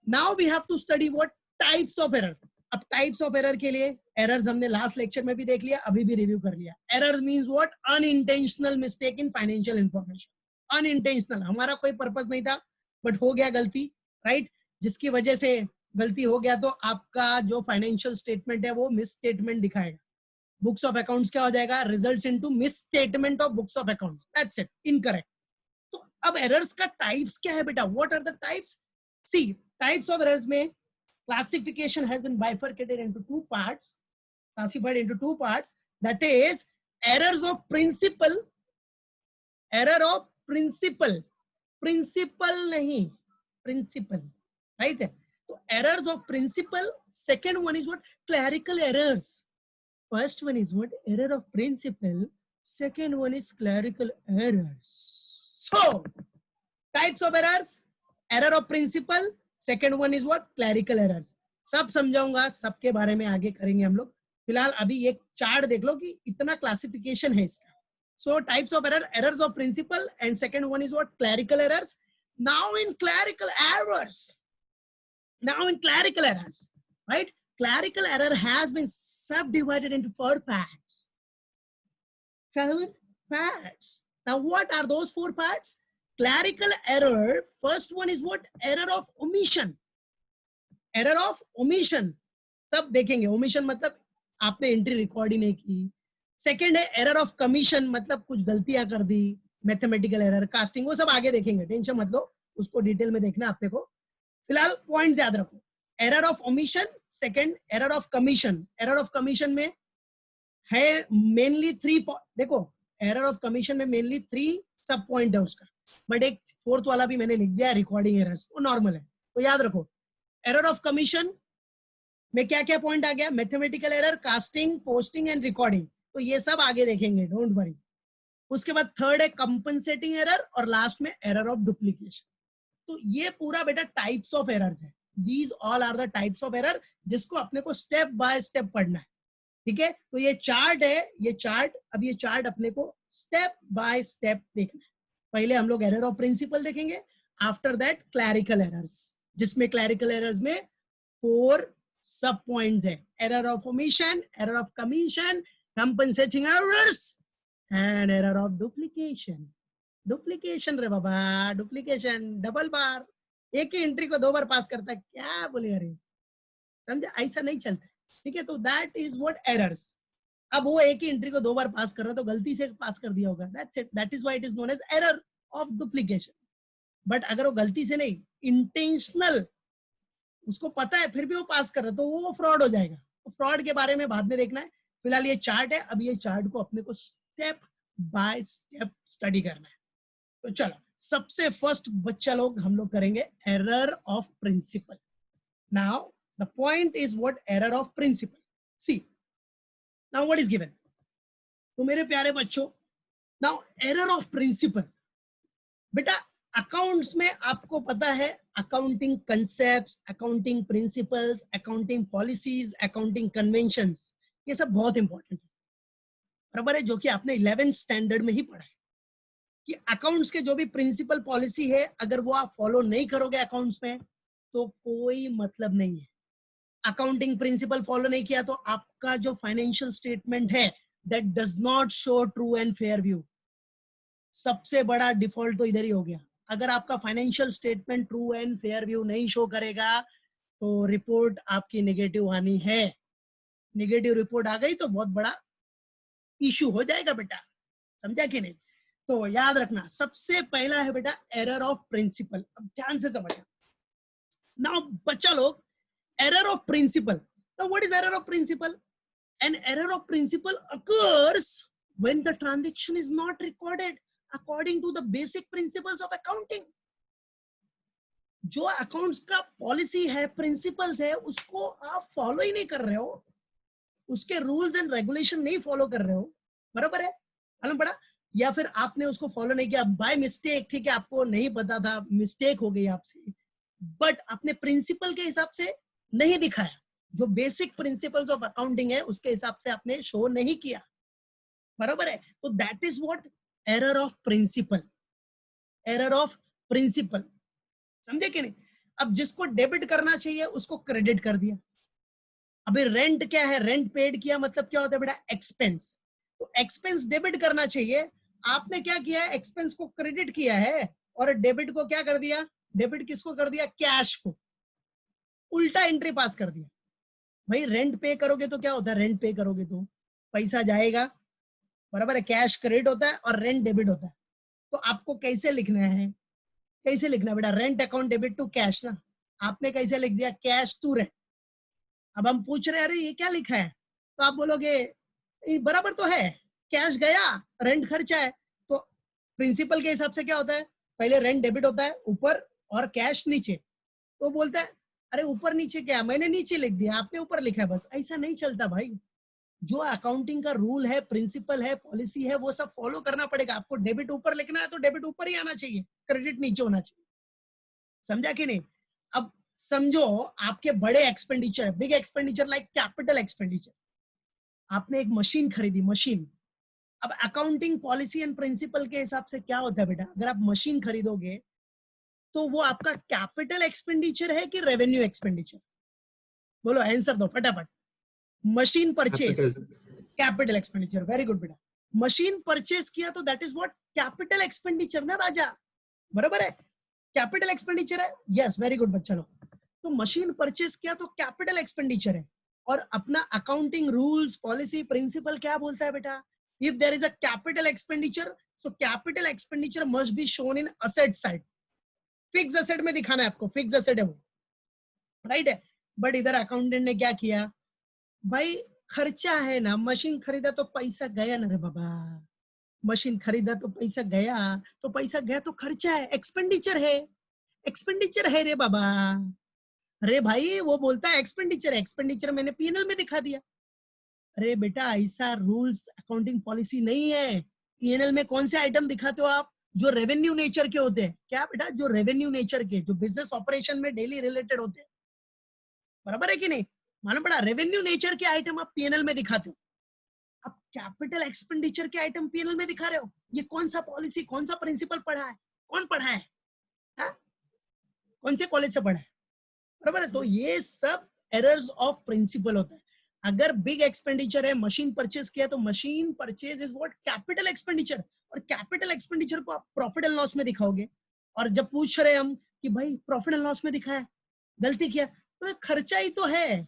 Now we have to study what types of error. अब types of error के लिए errors हमने last lecture में भी देख लिया, अभी भी रिव्यू कर लिया. Errors means what? Unintentional mistake in financial information. Unintentional, हमारा कोई पर्पस नहीं था बट हो गया गलती, राइट? जिसकी वजह से गलती हो गया तो आपका जो फाइनेंशियल स्टेटमेंट है वो मिस स्टेटमेंट दिखाएगा. बुक्स ऑफ अकाउंट्स क्या हो जाएगा? Results into miss statement of books of accounts. That's it, incorrect. तो अब एरर्स का टाइप्स क्या है बेटा? What are the types? See, types of errors में classification has been bifurcated into two parts, classified into two parts, that is errors of principle, error of principle, principle नहीं, principle, right? So errors of principle. Second one is what? Clerical errors. First one is what? Error of principle. Second one is clerical errors. So types of errors, error of principle. Second one is what? Clerical errors. सब समझाऊंगा, सबके बारे में आगे करेंगे हम लोग. फिलहाल अभी एक चार्ट देख लो कि इतना क्लासिफिकेशन है इसका. So types of error, errors of principle, and second one is what? Clerical errors. Now in clerical errors, right? Clerical error has been subdivided into 4 parts. 7 parts. Now what are those 4 parts? Clerical error, first one is what? Error of omission. Error of omission. तब देखेंगे omission मतलब आपने entry record ही नहीं की. Second है error of commission, मतलब कुछ गलतियां कर दी, मैथमेटिकल एरर, कास्टिंग, वो सब आगे देखेंगे, टेंशन मत लो, उसको डिटेल में देखना आपने को. फिलहाल पॉइंट्स याद रखो. Error of omission, second error of commission. Error of commission में है मेनली 3. देखो एरर ऑफ कमीशन में मेनली 3 सब पॉइंट है उसका, बट एक फोर्थ वाला भी मैंने लिख दिया, रिकॉर्डिंग एरर्स, वो नॉर्मल है, तो याद रखो. एरर ऑफ कमीशन में क्या क्या पॉइंट आ गया? Mathematical error, casting, posting and recording. तो ये सब आगे देखेंगे, डोंट वरी. उसके बाद थर्ड है कंपनसेटिंग एरर, और लास्ट में एरर ऑफ डुप्लीकेशन. तो ये पूरा बेटा टाइप्स ऑफ एरर्स है. These all are the types of error, जिसको अपने को स्टेप बाय स्टेप पढ़ना है. ठीक है, तो ये चार्ट है, ये चार्ट, अब ये चार्ट अपने को स्टेप बाय स्टेप देखना है. पहले हम लोग एरर ऑफ प्रिंसिपल देखेंगे, आफ्टर दैट क्लैरिकल एरर्स, जिसमें क्लैरिकल एरर्स में 4 सब पॉइंट्स है. Error of omission, error of commission, compensating errors and error of duplication. Duplication रे बाबा, डुप्लीकेशन डबल बार, एक ही एंट्री को 2 बार पास करता है, क्या बोले अरे, समझे? ऐसा नहीं चलता. ठीक है, तो दैट इज व्हाट एरर्स. अब वो एक ही एंट्री को 2 बार पास कर रहा है, तो गलती से पास कर दिया होगा, that's it. That is why it is known as error of duplication. But अगर वो गलती से नहीं, इंटेंशनल, उसको पता है फिर भी वो पास कर रहा है, तो वो फ्रॉड हो जाएगा. तो फ्रॉड के बारे में बाद में देखना है. फिलहाल ये चार्ट है, अब ये चार्ट को अपने को स्टेप बाय स्टेप स्टडी करना है. तो चलो, सबसे फर्स्ट बच्चा लोग हम लोग करेंगे error of principle. Now the point is what? Error of principle. See now what is given? तो मेरे प्यारे बच्चों, now error of principle. बेटा अकाउंट्स में आपको पता है accounting concepts, accounting principles, accounting policies, accounting conventions, ये सब बहुत इंपॉर्टेंट है, बराबर है, जो कि आपने 11th स्टैंडर्ड में ही पढ़ा है. कि अकाउंट्स के जो भी प्रिंसिपल पॉलिसी है, अगर वो आप फॉलो नहीं करोगे अकाउंट्स में, तो कोई मतलब नहीं है. अकाउंटिंग प्रिंसिपल फॉलो नहीं किया तो आपका जो फाइनेंशियल स्टेटमेंट है, that does not show true and fair view. सबसे बड़ा डिफॉल्ट तो इधर ही हो गया. अगर आपका financial statement true and fair view नहीं शो करेगा, तो रिपोर्ट आपकी नेगेटिव आनी है. नेगेटिव रिपोर्ट आ गई तो बहुत बड़ा इश्यू हो जाएगा बेटा, समझा कि नहीं? तो याद रखना, सबसे पहला है बेटा एरर ऑफ प्रिंसिपल. अब ध्यान से समझना. नाउ बच्चा लोग, error of principle. Now what is error of principle? An error of principle occurs when the transaction is not recorded according to the basic principles of accounting. जो accounts का policy है, principles है, उसको आप follow ही नहीं कर रहे हो, उसके रूल्स एंड रेगुलेशन नहीं फॉलो कर रहे हो, बराबर है, मालूम पड़ा? या फिर आपने उसको फॉलो नहीं किया बाय मिस्टेक, ठीक है, आपको नहीं पता था, मिस्टेक हो गई आपसे, बट आपने प्रिंसिपल के हिसाब से नहीं दिखाया, जो बेसिक प्रिंसिपल्स ऑफ अकाउंटिंग है उसके हिसाब से आपने शो नहीं किया, बराबर है. तो that is what? Error of principle. Error of principle, समझे कि नहीं? अब जिसको डेबिट करना चाहिए उसको क्रेडिट कर दिया। अभी रेंट क्या है, रेंट पेड किया मतलब क्या होता है बेटा, एक्सपेंस। तो एक्सपेंस डेबिट करना चाहिए, आपने क्या किया है, एक्सपेंस को क्रेडिट किया है और डेबिट को क्या कर दिया, डेबिट किसको कर दिया, कैश को, उल्टा एंट्री पास कर दिया। भाई रेंट पे करोगे तो क्या होता है, रेंट पे करोगे तो पैसा जाएगा, बराबर है, कैश क्रेडिट होता है और रेंट डेबिट होता है। तो आपको कैसे लिखना है, कैसे लिखना है बेटा, rent account debit to cash ना, आपने कैसे लिख दिया, कैश टू रेंट। अब हम पूछ रहे हैं अरे ये क्या लिखा है, तो आप बोलोगे बराबर तो है, कैश गया, रेंट खर्चा है। तो प्रिंसिपल के हिसाब से क्या होता है, पहले रेंट डेबिट होता है ऊपर और कैश नीचे। तो बोलता है अरे ऊपर नीचे क्या, मैंने नीचे लिख दिया, आपने ऊपर लिखा है, बस ऐसा नहीं चलता भाई। जो अकाउंटिंग का रूल है, प्रिंसिपल है, पॉलिसी है, वो सब फॉलो करना पड़ेगा। आपको डेबिट ऊपर लिखना है तो डेबिट ऊपर ही आना चाहिए, क्रेडिट नीचे होना चाहिए। समझा कि नहीं? अब समझो आपके बड़े expenditure, big expenditure like capital expenditure, आपने एक मशीन खरीदी, मशीन। अब अकाउंटिंग पॉलिसी एंड प्रिंसिपल के हिसाब से क्या होता है बेटा, अगर आप मशीन खरीदोगे तो वो आपका कैपिटल एक्सपेंडिचर है कि रेवेन्यू एक्सपेंडिचर, बोलो आंसर दो फटाफट। Machine purchase, capital expenditure, very good बेटा। मशीन परचेस किया तो that is what, capital expenditure ना राजा, बराबर है, कैपिटल एक्सपेंडिचर है, यस वेरी गुड बच्चा लोग। तो मशीन परचेस किया तो कैपिटल एक्सपेंडिचर है। और अपना अकाउंटिंग रूल्स, पॉलिसी, प्रिंसिपल क्या बोलता है बेटा, if there is a capital expenditure, so capital expenditure must be shown in asset side, fix asset में दिखाना है आपको, फिक्स असेट है वो, राइट है। बट इधर अकाउंटेंट ने क्या किया, भाई खर्चा है ना, मशीन खरीदा तो पैसा गया ना रे बाबा, मशीन खरीदा तो पैसा गया, तो पैसा गया तो खर्चा है, एक्सपेंडिचर है, एक्सपेंडिचर है रे बाबा। अरे भाई वो बोलता है एक्सपेंडिचर है, एक्सपेंडिचर मैंने पीएनएल में दिखा दिया। अरे बेटा ऐसा रूल्स अकाउंटिंग पॉलिसी नहीं है। पीएनएल में कौन से आइटम दिखाते हो आप, जो रेवेन्यू नेचर के होते हैं, क्या बेटा, जो रेवेन्यू नेचर के, जो बिजनेस ऑपरेशन में डेली रिलेटेड होते हैं, बराबर है कि नहीं, मालूम पड़ा, रेवेन्यू नेचर के आइटम आप पीएनएल में दिखाते हो। आप कैपिटल एक्सपेंडिचर के आइटम पीएनएल में दिखा रहे हो, ये कौन सा पॉलिसी, कौन सा प्रिंसिपल पढ़ा है, कौन पढ़ा है, हा? कौन से कॉलेज से पढ़ा है, बराबर है। तो ये सब एरर्स ऑफ प्रिंसिपल होता है। अगर बिग एक्सपेंडिचर है, मशीन परचेज किया, तो machine purchase is what, capital expenditure, और कैपिटल एक्सपेंडिचर को आप प्रॉफिट एंड लॉस में दिखाओगे। और जब पूछ रहे हम कि भाई प्रॉफिट एंड लॉस में दिखाया, गलती किया, तो खर्चा ही तो है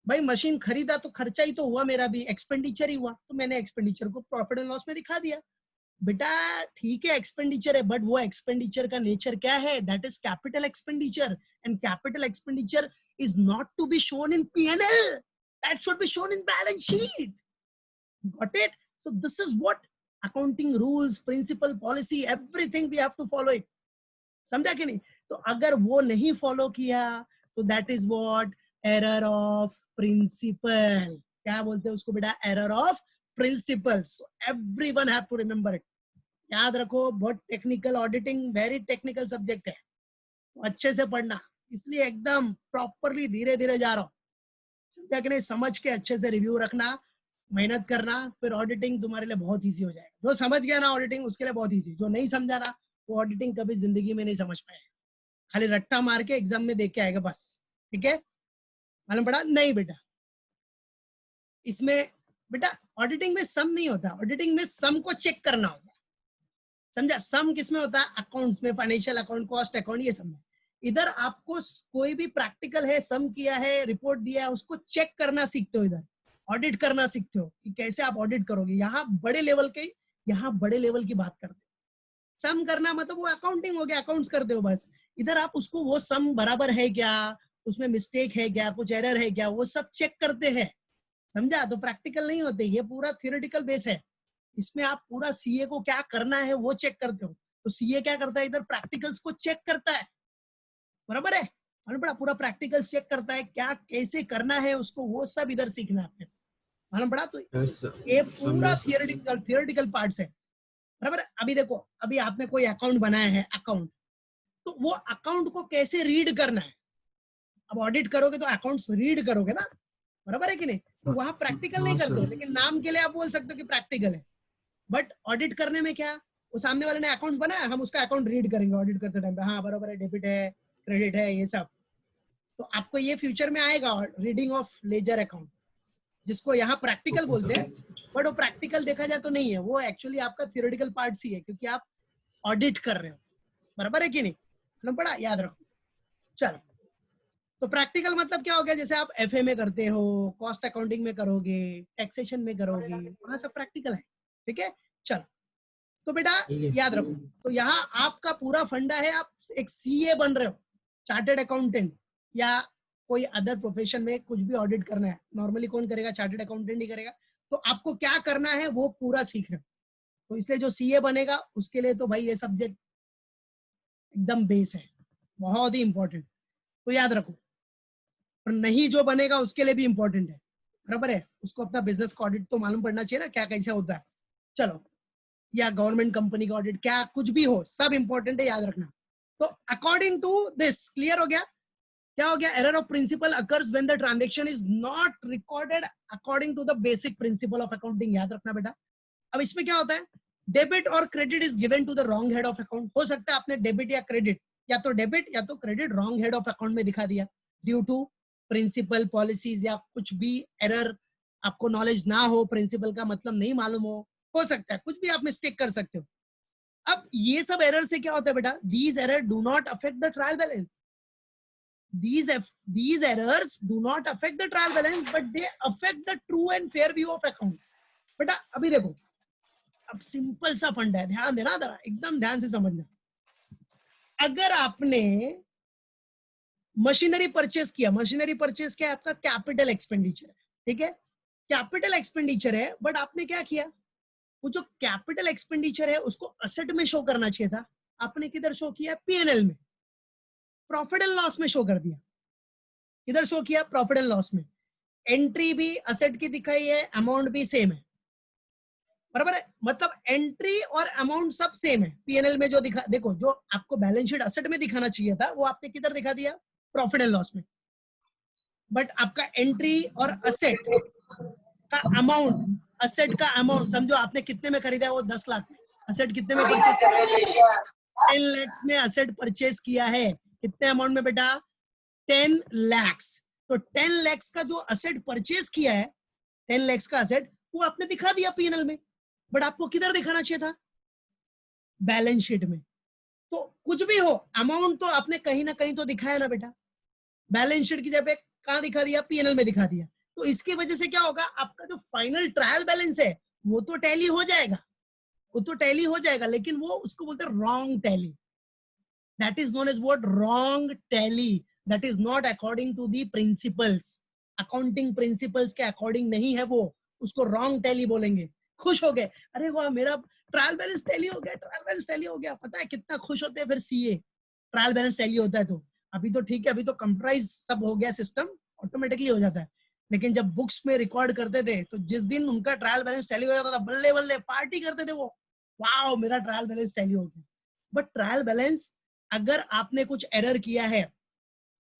भाई, मशीन खरीदा तो खर्चा ही तो हुआ, मेरा भी एक्सपेंडिचर ही हुआ, तो मैंने एक्सपेंडिचर को प्रॉफिट एंड लॉस में दिखा दिया। बेटा ठीक है एक्सपेंडिचर है, बट वो एक्सपेंडिचर का नेचर क्या है, that is capital expenditure, and capital expenditure is not to be shown in PNL, that should be shown in balance sheet, got it? So this is what accounting rules, principle, policy, everything we have to follow it, समझा कि नहीं? तो अगर वो नहीं follow किया तो that is what, error of principle, क्या बोलते हैं उसको बेटा, error of principle. So everyone have to remember it, याद रखो, बहुत technical, auditing very technical subject है, तो अच्छे से पढ़ना, इसलिए एकदम प्रॉपरली धीरे धीरे जा रहा हूँ, समझा कि नहीं? समझ के अच्छे से रिव्यू रखना, मेहनत करना, फिर ऑडिटिंग तुम्हारे लिए बहुत इजी हो जाएगा। जो समझ गया ना ऑडिटिंग, उसके लिए बहुत इजी, जो नहीं समझा ना वो ऑडिटिंग कभी जिंदगी में नहीं समझ पाएगा, खाली रट्टा मार के एग्जाम में देख के आएगा बस, ठीक है? मालूम पड़ा? नहीं बेटा, इसमें बेटा ऑडिटिंग में सम नहीं होता, ऑडिटिंग में सम को चेक करना होता है, समझा? सम किसमें होता है, अकाउंट्स में, फाइनेंशियल अकाउंट, कॉस्ट अकाउंट, ये सब में। इधर आपको कोई भी प्रैक्टिकल है, सम किया है, रिपोर्ट दिया है, उसको चेक करना सीखते हो, इधर ऑडिट करना सीखते हो कि कैसे आप ऑडिट करोगे। यहाँ बड़े लेवल के, यहाँ बड़े लेवल की बात करते हो। सम करना मतलब वो अकाउंटिंग हो गया, अकाउंट्स करते हो बस। इधर आप उसको, वो सम बराबर है क्या, उसमें मिस्टेक है क्या, कुछ एरर है क्या, वो सब चेक करते हैं, समझा? तो प्रैक्टिकल नहीं होते, ये पूरा थियोरेटिकल बेस है। इसमें आप पूरा सीए को क्या करना है वो चेक करते हो, तो सीए क्या करता है, इधर प्रैक्टिकल्स को चेक करता है, बराबर है? मालूम पड़ा? पूरा प्रैक्टिकल चेक करता है, क्या कैसे करना है उसको, वो सब इधर सीखना है, मालूम पड़ा? तो ये पूरा थियोरेटिकल पार्ट्स है, बराबर? अभी देखो, अभी आपने कोई अकाउंट बनाया है, अकाउंट, तो वो अकाउंट को कैसे रीड करना है, अब ऑडिट करोगे तो अकाउंट्स रीड करोगे ना, बराबर है कि नहीं? तो वहां प्रैक्टिकल नहीं करते हो, लेकिन नाम के लिए आप बोल सकते हो कि प्रैक्टिकल है, बट ऑडिट करने में क्या, वो सामने वाले ने अकाउंट्स बनाया, हम उसका अकाउंट रीड करेंगे ऑडिट करते टाइम पे, हाँ बराबर है, डेबिट है, क्रेडिट है, ये सब। तो आपको ये फ्यूचर में आएगा रीडिंग ऑफ लेजर अकाउंट, जिसको यहाँ प्रैक्टिकल बोलते हैं, बट वो प्रैक्टिकल देखा जाए तो नहीं है, वो एक्चुअली आपका थियोरेटिकल पार्ट ही है, क्योंकि आप ऑडिट कर रहे हो, बराबर है कि नहीं, मतलब बड़ा याद रखो। चलो, तो प्रैक्टिकल मतलब क्या हो गया, जैसे आप एफए में करते हो, कॉस्ट अकाउंटिंग में करोगे, टैक्सेशन में करोगे, वहां सब प्रैक्टिकल है, ठीक है। चलो, तो बेटा याद रखो, तो यहाँ आपका पूरा फंडा है, आप एक सीए बन रहे हो, चार्टर्ड अकाउंटेंट, या कोई अदर प्रोफेशन में कुछ भी ऑडिट करना है, नॉर्मली कौन करेगा, चार्टर्ड अकाउंटेंट ही करेगा। तो आपको क्या करना है वो पूरा सीख रहे हो, तो इसलिए जो सीए बनेगा उसके लिए तो भाई ये सब्जेक्ट एकदम बेस है, बहुत ही इंपॉर्टेंट, तो याद रखो। पर नहीं जो बनेगा उसके लिए भी इंपॉर्टेंट है, बराबर है, उसको अपना बिजनेस का ऑडिट तो मालूम पड़ना चाहिए ना, क्या कैसे होता है। चलो, या गवर्नमेंट कंपनी का ऑडिट, क्या कुछ भी हो, सब इंपॉर्टेंट है, याद रखना। तो अकॉर्डिंग टू दिस, क्लियर हो गया, क्या हो गया, error of principle occurs when the transaction is not recorded according to the basic principle of accounting, याद रखना बेटा। अब इसमें क्या होता है, डेबिट और credit is given to the wrong head of account. हो सकता है आपने डेबिट या क्रेडिट, या तो डेबिट या तो credit wrong head of account में दिखा दिया, ड्यू टू प्रिंसिपल पॉलिसीज, या कुछ भी एरर, आपको नॉलेज ना हो, प्रिंसिपल का मतलब नहीं मालूम हो सकता है, कुछ भी आप मिस्टेक कर सकते हो। अब ये सब एरर से क्या होता है बेटा, these error do not affect the trial balance, these errors do not affect the trial balance, but they affect the true and fair view of accounts। बेटा अभी देखो, अब सिंपल सा फंड है, ध्यान देना जरा, एकदम ध्यान से समझना। अगर आपने मशीनरी परचेस किया, मशीनरी परचेस क्या है, आपका कैपिटल एक्सपेंडिचर है, ठीक है, कैपिटल एक्सपेंडिचर है, बट आपने क्या किया, वो जो कैपिटल एक्सपेंडिचर है उसको असेट में शो करना चाहिए था, आपने किधर शो किया, पीएनएल में, प्रॉफिट एंड लॉस में शो कर दिया। किधर शो किया, प्रॉफिट एंड लॉस में। एंट्री भी असेट की दिखाई है, अमाउंट भी सेम है, बराबर है, मतलब एंट्री और अमाउंट सब सेम है। पीएनएल में जो दिखा, देखो जो आपको बैलेंस शीट असेट में दिखाना चाहिए था वो आपने किधर दिखा दिया, प्रॉफिट एंड लॉस में। बट आपका एंट्री और असेट का अमाउंट, असेट का अमाउंट समझो, आपने कितने में खरीदा है, वो 10 लाख में, असेट कितने में परचेस किया, 10 लाख में असेट परचेस किया है, कितने अमाउंट में बेटा, 10 लाख। तो 10 लाख का जो असेट परचेस किया है, 10 लाख का असेट, वो आपने दिखा दिया पीएनएल में, बट आपको किधर दिखाना चाहिए था, बैलेंस शीट में। तो कुछ भी हो, अमाउंट तो आपने कहीं ना कहीं तो दिखाया ना बेटा, बैलेंस शीट की जगह कहां दिखा दिया, पीएनएल में दिखा दिया। तो इसकी वजह से क्या होगा, आपका जो फाइनल ट्रायल बैलेंस है वो तो टैली हो जाएगा, वो तो टैली हो जाएगा, लेकिन वो उसको बोलते हैं wrong tally, that is known as what, wrong tally, that is not according to the principles, accounting principles के अकॉर्डिंग नहीं है वो, उसको रॉन्ग टैली बोलेंगे। खुश हो गए, अरे वाह मेरा ट्रायल बैलेंस टैली हो गया, ट्रायल बैलेंस टैली हो गया, पता है कितना खुश होते हैं फिर सीए, ट्रायल बैलेंस टैली होता है तो। अभी तो ठीक है, अभी तो कंप्यूटराइज सब हो गया सिस्टम, ऑटोमेटिकली हो जाता है, लेकिन जब बुक्स में रिकॉर्ड करते थे तो जिस दिन उनका ट्रायल बैलेंस टैली हो जाता था, बल्ले बल्ले पार्टी करते थे वो, वाओ मेरा ट्रायल बैलेंस टैली हो गया। बट ट्रायल बैलेंस, अगर आपने कुछ एरर किया है,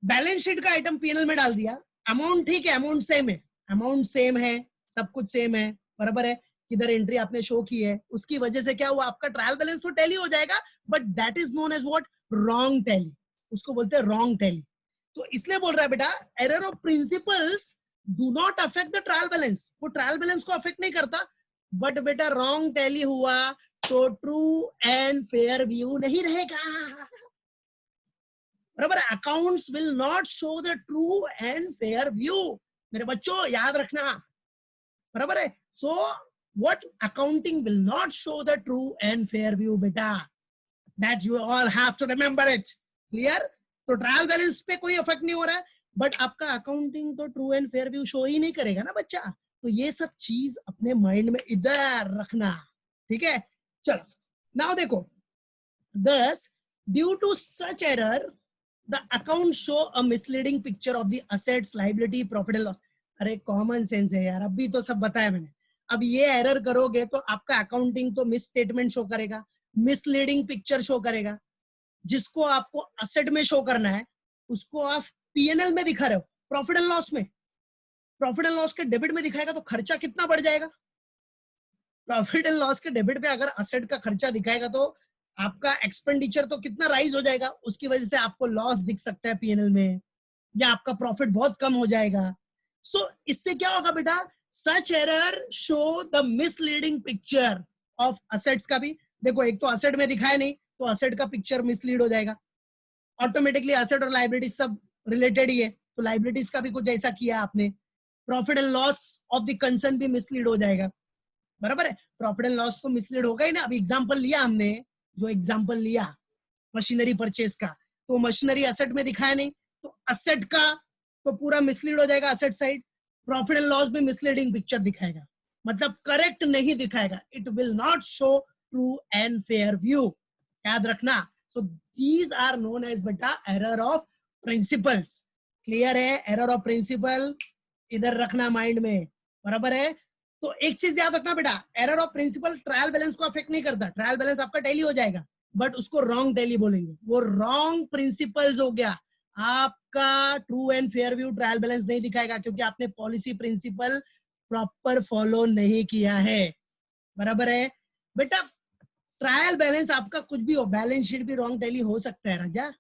बैलेंस शीट का आइटम पीएनएल में डाल दिया, अमाउंट ठीक है, अमाउंट सेम है, अमाउंट सेम है, सब कुछ सेम है, बराबर है, किधर एंट्री आपने शो की है, उसकी वजह से क्या हुआ, आपका ट्रायल बैलेंस तो टैली हो जाएगा, but that is known as what, wrong tally, उसको बोलते हैं रॉन्ग टैली। तो इसलिए बोल रहा है बेटा, error of principles do not affect the trial balance, वो ट्रायल बैलेंस को अफेक्ट नहीं करता, बट बेटा रॉन्ग टैली हुआ तो ट्रू एंड फेयर व्यू नहीं रहेगा, बराबर, accounts will not show the true and fair view, मेरे बच्चों याद रखना, बराबर है। सो what accounting will not show the true and fair view beta, that you all have to remember it, clear। तो ट्रायल बैलेंस पे कोई इफेक्ट नहीं हो रहा है, बट आपका अकाउंटिंग तो true and fair view show ही नहीं करेगा ना बच्चा, तो ये सब चीज अपने माइंड में इधर रखना, ठीक है। चलो नाउ देखो, thus due to such error the account show a misleading picture of the assets, liability, profit and loss। अरे कॉमन सेंस है यार, अभी तो सब बताया मैंने। अब ये एरर करोगे तो आपका अकाउंटिंग तो मिस स्टेटमेंट शो करेगा, मिसलीडिंग पिक्चर शो करेगा, जिसको आपको असेट में शो करना है उसको आप पीएनएल में दिखा रहे हो, प्रॉफिट एंड लॉस में, प्रॉफिट एंड लॉस के डेबिट में दिखाएगा तो खर्चा कितना बढ़ जाएगा, प्रॉफिट एंड लॉस के डेबिट पे अगर असेट का खर्चा दिखाएगा तो आपका एक्सपेंडिचर तो कितना राइज हो जाएगा, उसकी वजह से आपको लॉस दिख सकता है पीएनएल में, या आपका प्रॉफिट बहुत कम हो जाएगा. सो इससे क्या होगा बेटा, such error show the misleading picture of assets का भी. देखो एक तो असेट में दिखाया नहीं, तो असेट का पिक्चर मिसलीड हो जाएगा ऑटोमेटिकली. असेट और लाइबिलिटीज सब रिलेटेड ही है, तो लाइबिलिटीज का भी कुछ ऐसा किया आपने. Profit and loss of the concern भी मिसलीड हो जाएगा. बराबर है, प्रॉफिट एंड लॉस तो मिसलीड होगा ही ना. अभी एग्जांपल लिया हमने, जो एग्जांपल लिया मशीनरी परचेज का, तो मशीनरी असेट में दिखाया नहीं, तो असेट का तो पूरा मिसलीड हो जाएगा asset side. Profit and loss भी मिसलीडिंग पिक्चर दिखाएगा, मतलब करेक्ट नहीं दिखाएगा. It will not show true and fair view, याद रखना. So these are known as बेटा एरर ऑफ प्रिंसिपल्स. क्लियर है, एरर ऑफ प्रिंसिपल इधर रखना माइंड में. बराबर है. तो एक चीज याद रखना बेटा, error of principle trial balance को अफेक्ट नहीं करता. ट्रायल बैलेंस आपका टैली हो जाएगा, बट उसको रॉन्ग टैली बोलेंगे, वो रॉन्ग प्रिंसिपल्स हो गया. आपका true and fair view trial balance नहीं दिखाएगा, क्योंकि आपने पॉलिसी प्रिंसिपल प्रॉपर फॉलो नहीं किया है. बराबर है बेटा. ट्रायल बैलेंस आपका कुछ भी हो, बैलेंस शीट भी रॉन्ग टैली हो सकता है राजा,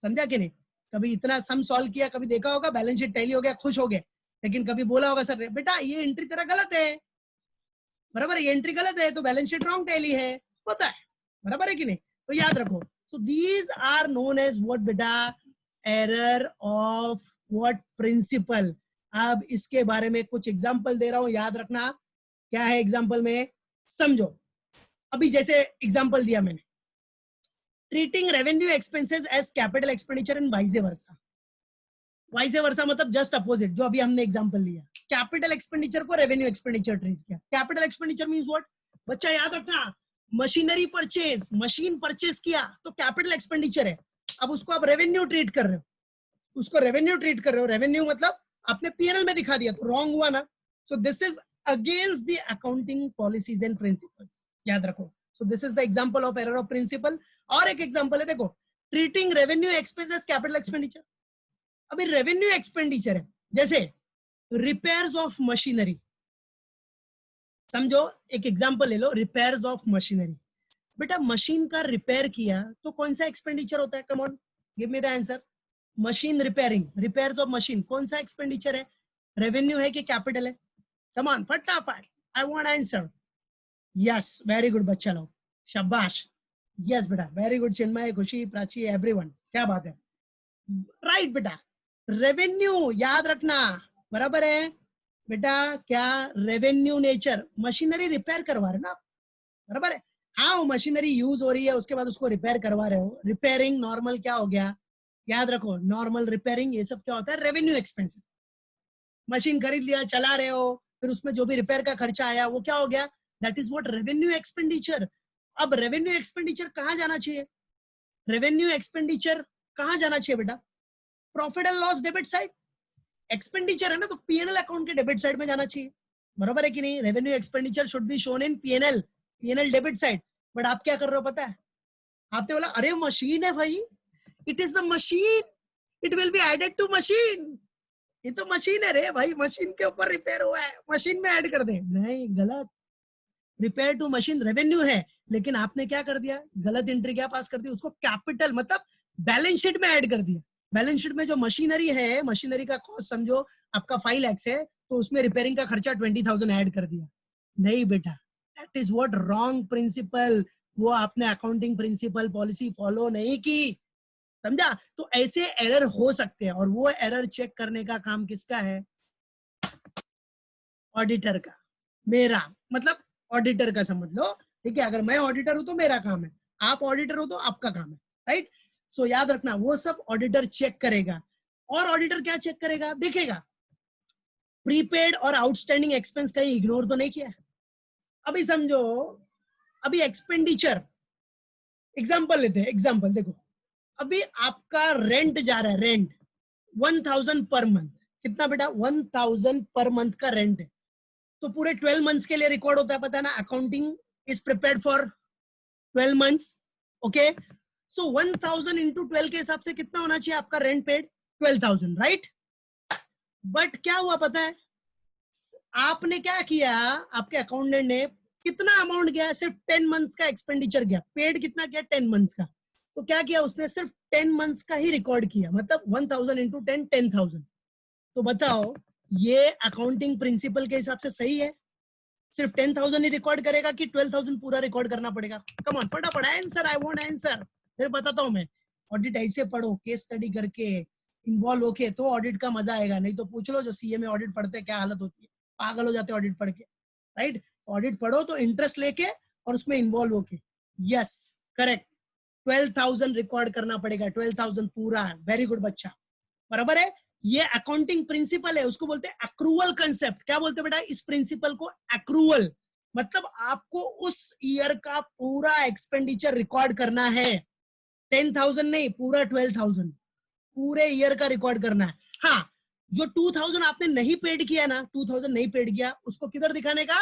समझा कि नहीं. कभी इतना सम सॉल्व किया, कभी देखा होगा बैलेंस शीट टैली हो गया, खुश हो गए, लेकिन कभी बोला होगा सर बेटा ये एंट्री तेरा गलत है. बराबर है, ये एंट्री गलत है तो बैलेंस शीट रॉन्ग टैली है, पता है. बराबर है कि नहीं, तो याद रखो. So these are known as what बेटा, एरर ऑफ व्हाट प्रिंसिपल. अब इसके बारे में कुछ एग्जांपल दे रहा हूं, याद रखना क्या है एग्जांपल में, समझो. अभी जैसे एग्जांपल दिया मैंने, treating revenue expenses as capital expenditure and vice versa. Vice versa मतलब जस्ट अपोजिट, जो अभी हमने एग्जांपल लिया. कैपिटल एक्सपेंडिचर को रेवेन्यू एक्सपेंडिचर ट्रीट किया. कैपिटल एक्सपेंडिचर मींस व्हाट बच्चा, याद रखना. मशीनरी परचेज, मशीन परचेज किया तो कैपिटल एक्सपेंडिचर है. अब उसको आप रेवेन्यू ट्रीट कर रहे हो, उसको रेवेन्यू ट्रीट कर रहे हो. रेवेन्यू मतलब आपने पीएनएल में दिखा दिया, तो रॉन्ग हुआ ना. So this is against the accounting policies and principles, याद रखो. So this is the example of error of principle. और एक एग्जांपल है, देखो, treating revenue expenses capital expenditure. अभी रेवेन्यू एक्सपेंडिचर है, जैसे रिपेयर्स ऑफ मशीनरी. समझो एक एग्जांपल ले लो, रिपेयर्स ऑफ मशीनरी. बेटा मशीन का रिपेयर किया तो कौन सा एक्सपेंडिचर होता है, come on give me the answer. Machine repairing, repairs of machine, कौन सा एक्सपेंडिचर है, रेवेन्यू है कि कैपिटल है? कम ऑन फटाफट, I want answer. Yes very good बच्चा लोग, शाबाश. यस बेटा वेरी गुड, चिन्मय, खुशी, प्राची, एवरीवन, क्या बात है. राइट बेटा, रेवेन्यू याद रखना. बराबर है बेटा, क्या रेवेन्यू नेचर, मशीनरी रिपेयर करवा रहे ना आप. बराबर है, हाँ मशीनरी यूज हो रही है, उसके बाद उसको रिपेयर करवा रहे हो. रिपेयरिंग नॉर्मल क्या हो गया, याद रखो, नॉर्मल रिपेयरिंग ये सब क्या होता है, रेवेन्यू एक्सपेंस. मशीन खरीद लिया, चला रहे हो, फिर उसमें जो भी रिपेयर का खर्चा आया वो क्या हो गया, that is what revenue expenditure. अब रेवेन्यू एक्सपेंडिचर कहाँ जाना चाहिए, रेवेन्यू एक्सपेंडिचर कहाँ जाना चाहिए बेटा, profit and loss debit side. Expenditure है ना, तो पीएनएल अकाउंट के डेबिट साइड में जाना चाहिए. बराबर है कि नहीं, revenue expenditure should be shown in PNL, PNL debit side. But आप क्या कर रहे हो पता है, आपने बोला अरे मशीन है भाई, it is the machine, it will be added to machine. ये तो मशीन है रे भाई, मशीन के ऊपर रिपेयर हुआ है, मशीन में ऐड कर दे. नहीं, गलत. रिपेयर टू मशीन रेवेन्यू है, लेकिन आपने क्या कर दिया, गलत एंट्री क्या पास कर दी, उसको कैपिटल मतलब बैलेंस शीट में ऐड कर दिया. बैलेंस शीट में जो मशीनरी है, मशीनरी का कॉस्ट समझो आपका 5 लाख है, तो उसमें रिपेयरिंग का खर्चा 20,000 ऐड कर दिया. नहीं बेटा, that is what wrong principle. वो आपने अकाउंटिंग प्रिंसिपल पॉलिसी फॉलो नहीं की, समझा. तो ऐसे एरर हो सकते हैं, और वो एरर चेक करने का काम किसका है, ऑडिटर का. मेरा मतलब ऑडिटर का समझ लो, ठीक है. अगर मैं ऑडिटर हूं तो मेरा काम है, आप ऑडिटर हो तो आपका काम है, राइट. सो याद रखना, वो सब ऑडिटर चेक करेगा. और ऑडिटर क्या चेक करेगा, देखेगा प्रीपेड और आउटस्टैंडिंग एक्सपेंस कहीं इग्नोर तो नहीं किया. अभी समझो, अभी एक्सपेंडिचर एग्जांपल लेते हैं. एग्जांपल देखो, अभी आपका रेंट जा रहा है, रेंट 1000 पर मंथ. कितना बेटा, 1000 पर मंथ का रेंट है. तो पूरे 12 मंथ्स के लिए रिकॉर्ड होता है, पता है ना. Accounting is prepared for 12 months, okay. So 1000 into 12 के हिसाब से कितना होना चाहिए आपका रेंट पेड, 12,000, राइट. बट क्या हुआ पता है, आपने क्या किया, आपके अकाउंटेंट ने कितना अमाउंट गया? सिर्फ 10 मंथ्स का एक्सपेंडिचर गया। पेड कितना गया? 10 मंथ्स का। तो क्या किया उसने? सिर्फ 10 मंथ्स का ही रिकॉर्ड किया, मतलब 1000 इंटू 10, 10,000। तो बताओ ये अकाउंटिंग प्रिंसिपल के हिसाब से सही है? सिर्फ 10,000 ही रिकॉर्ड करेगा कि 12,000 पूरा रिकॉर्ड करना पड़ेगा? कम ऑन, फटाफट आंसर, आई वांट आंसर। फिर बताता हूं मैं। ऑडिट ऐसे पढ़ो, केस स्टडी करके, इन्वॉल्व होके, तो ऑडिट का मजा आएगा। नहीं तो पूछ लो जो सीए में ऑडिट पढ़ते हैं क्या हालत होती है, पागल हो जाते हैं ऑडिट पढ़ के, राइट? ऑडिट पढ़ो तो इंटरेस्ट लेके और उसमें इन्वॉल्व होके। यस, करेक्ट, 12,000 रिकॉर्ड करना पड़ेगा, 12,000 पूरा। वेरी गुड बच्चा, बराबर है। ये अकाउंटिंग प्रिंसिपल है, उसको बोलते हैं अक्रूवल कंसेप्ट। क्या बोलते हैं बेटा इस प्रिंसिपल को? अक्रूवल, मतलब आपको उस ईयर का पूरा एक्सपेंडिचर रिकॉर्ड करना है। 10,000 नहीं, पूरा 12,000 पूरे ईयर का रिकॉर्ड करना है। हाँ, जो 2,000 आपने नहीं पेड किया ना, 2,000 नहीं पेड किया, उसको किधर दिखाने का?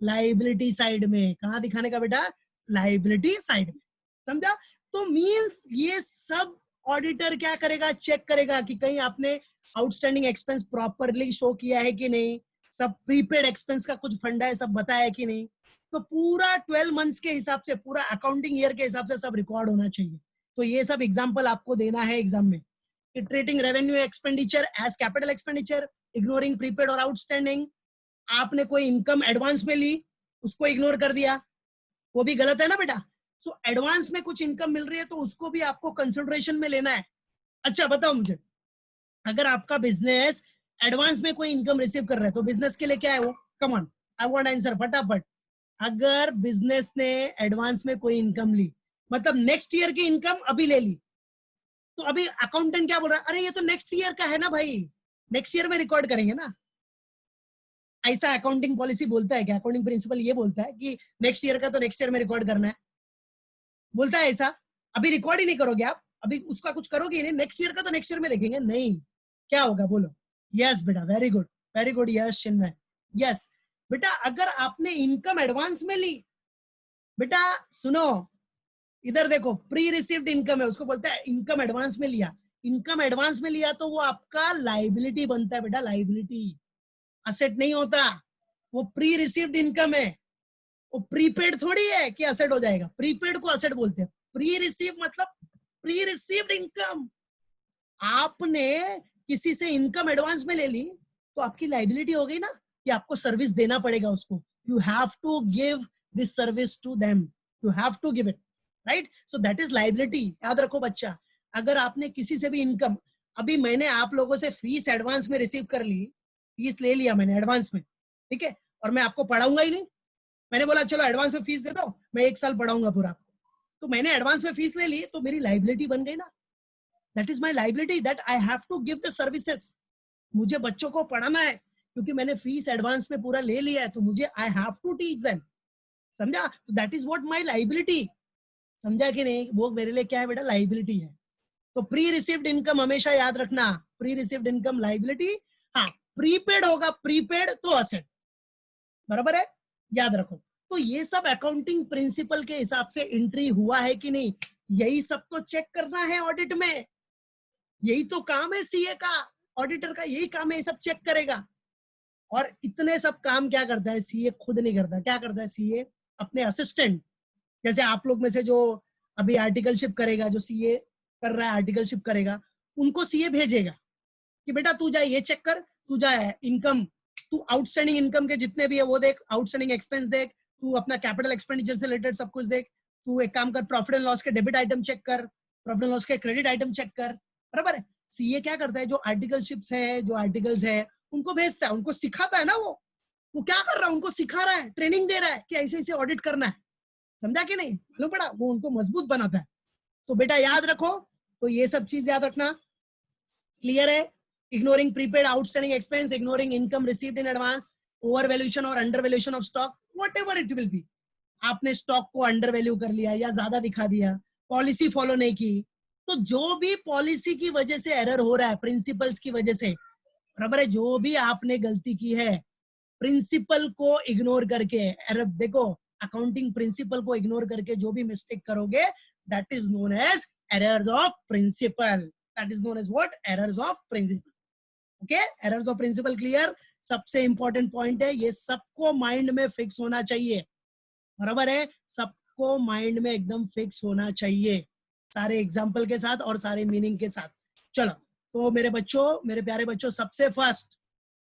लाइबिलिटी साइड में। कहां दिखाने का बेटा? लाइबिलिटी साइड में। समझा? तो मींस ये सब ऑडिटर क्या करेगा? चेक करेगा कि कहीं आपने आउटस्टैंडिंग एक्सपेंस प्रॉपरली शो किया है कि नहीं, सब प्रीपेड एक्सपेंस का कुछ फंडा है सब बताया है कि नहीं। तो पूरा 12 मंथ्स के हिसाब से, पूरा अकाउंटिंग ईयर के हिसाब से सब रिकॉर्ड होना चाहिए। तो ये सब एग्जाम्पल आपको देना है एग्जाम में। Treating revenue expenditure as capital expenditure, ignoring prepaid और आउटस्टैंडिंग। आपने कोई इनकम एडवांस में ली, उसको इग्नोर कर दिया, वो भी गलत है ना बेटा। सो एडवांस में कुछ इनकम मिल रही है तो उसको भी आपको कंसिडरेशन में लेना है। अच्छा बताओ मुझे, अगर आपका बिजनेस एडवांस में कोई इनकम रिसीव कर रहा है तो बिजनेस के लिए क्या है वो? Come on, I want answer फटाफट। अगर बिजनेस ने एडवांस में कोई इनकम ली, मतलब नेक्स्ट ईयर की इनकम अभी ले ली, तो अभी अकाउंटेंट क्या बोल रहा है? अरे ये तो नेक्स्ट ईयर का है ना भाई, नेक्स्ट ईयर में रिकॉर्ड करेंगे ना। ऐसा अकाउंटिंग पॉलिसी बोलता है क्या? अकाउंटिंग प्रिंसिपल ये बोलता है कि नेक्स्ट ईयर का तो नेक्स्ट ईयर में रिकॉर्ड करना है? बोलता है ऐसा? अभी रिकॉर्ड ही नहीं करोगे आप, अभी उसका कुछ करोगे ही नहीं, नेक्स्ट ईयर का तो नेक्स्ट ईयर में देखेंगे? नहीं, क्या होगा बोलो? यस बेटा, very good, very good, yes Chinmay, yes बेटा। अगर आपने इनकम एडवांस में ली, बेटा सुनो, इधर देखो, प्री रिसीव्ड इनकम है, उसको बोलते हैं इनकम एडवांस में लिया। इनकम एडवांस में लिया तो वो आपका लाइबिलिटी बनता है बेटा, लाइबिलिटी, असेट नहीं होता। वो प्री रिसीव्ड इनकम है, वो प्रीपेड थोड़ी है कि असेट हो जाएगा। प्रीपेड को असेट बोलते हैं, प्री रिसीव मतलब प्री रिसीव्ड इनकम। आपने किसी से इनकम एडवांस में ले ली तो आपकी लाइबिलिटी हो गई ना, कि आपको सर्विस देना पड़ेगा उसको। You have to give this service to them, you have to give it, right? So that is liability. याद रखो बच्चा, अगर आपने किसी से भी इनकम, अभी मैंने आप लोगों से फीस एडवांस में रिसीव कर ली, फीस ले लिया मैंने एडवांस में, ठीक है, और मैं आपको पढ़ाऊंगा ही नहीं, मैंने बोला चलो एडवांस में फीस दे दो, मैं 1 साल पढ़ाऊंगा पूरा, तो मैंने एडवांस में फीस ले ली, तो मेरी लाइबिलिटी बन गई ना। That is my liability, that I have to give the services. मुझे बच्चों को पढ़ाना है, क्योंकि मैंने फीस एडवांस में पूरा ले लिया है, तो मुझे I have to teach them. समझा? तो that is what my liability. समझा कि नहीं? वो मेरे लिए क्या है बेटा? लाइबिलिटी है। तो प्री रिसीव्ड इनकम हमेशा याद रखना, प्री रिसीव्ड इनकम लाइबिलिटी। हाँ, प्रीपेड होगा, प्रीपेड तो असेट, बराबर है, याद रखो। तो ये सब अकाउंटिंग प्रिंसिपल के हिसाब से एंट्री हुआ है कि नहीं, यही सब तो चेक करना है ऑडिट में। यही तो काम है सीए का, ऑडिटर का यही काम है, ये सब चेक करेगा। और इतने सब काम क्या करता है सीए? खुद नहीं करता। क्या करता है सीए? अपने असिस्टेंट, जैसे आप लोग में से जो अभी आर्टिकलशिप करेगा, जो सीए कर रहा है आर्टिकलशिप करेगा, उनको सीए भेजेगा कि बेटा तू जा ये चेक कर, तू जा इनकम, तू आउटस्टैंडिंग इनकम के जितने भी है वो देख, आउटस्टैंडिंग एक्सपेंस देख, तू अपना कैपिटल एक्सपेंडिचर से रिलेटेड सब कुछ देख, तू एक काम कर, प्रॉफिट एंड लॉस के डेबिट आइटम चेक कर, प्रॉफिट एंड लॉस के क्रेडिट आइटम चेक कर, बराबर है। सीए क्या करता है? जो आर्टिकलशिप्स है, जो आर्टिकल्स है, उनको भेजता है, उनको सिखाता है ना। वो क्या कर रहा है? उनको सिखा रहा है, ट्रेनिंग दे रहा है कि ऐसे ऐसे ऑडिट करना है। समझा कि नहीं? मालूम पड़ा? वो उनको मजबूत बनाता है। तो बेटा याद रखो, तो ये सब चीज याद रखना, क्लियर है? Ignoring prepaid outstanding expense, ignoring income received in advance, over valuation और under valuation of stock, whatever it will be. आपने स्टॉक को अंडर वैल्यू कर लिया या ज्यादा दिखा दिया, पॉलिसी फॉलो नहीं की, तो जो भी पॉलिसी की वजह से एरर हो रहा है, प्रिंसिपल्स की वजह से, बराबर है, जो भी आपने गलती की है, प्रिंसिपल को इग्नोर करके, एरर देखो, अकाउंटिंग प्रिंसिपल को इग्नोर करके जो भी मिस्टेक करोगे, that is known as errors of principle. That is known as what? Errors of principle. Okay, errors of principle clear? सबसे इंपॉर्टेंट पॉइंट है, ये सबको माइंड में फिक्स होना चाहिए। बराबर है, सबको माइंड में एकदम फिक्स होना चाहिए, सारे एग्जाम्पल के साथ और सारे मीनिंग के साथ। चलो, तो मेरे बच्चों, मेरे प्यारे बच्चों, सबसे फर्स्ट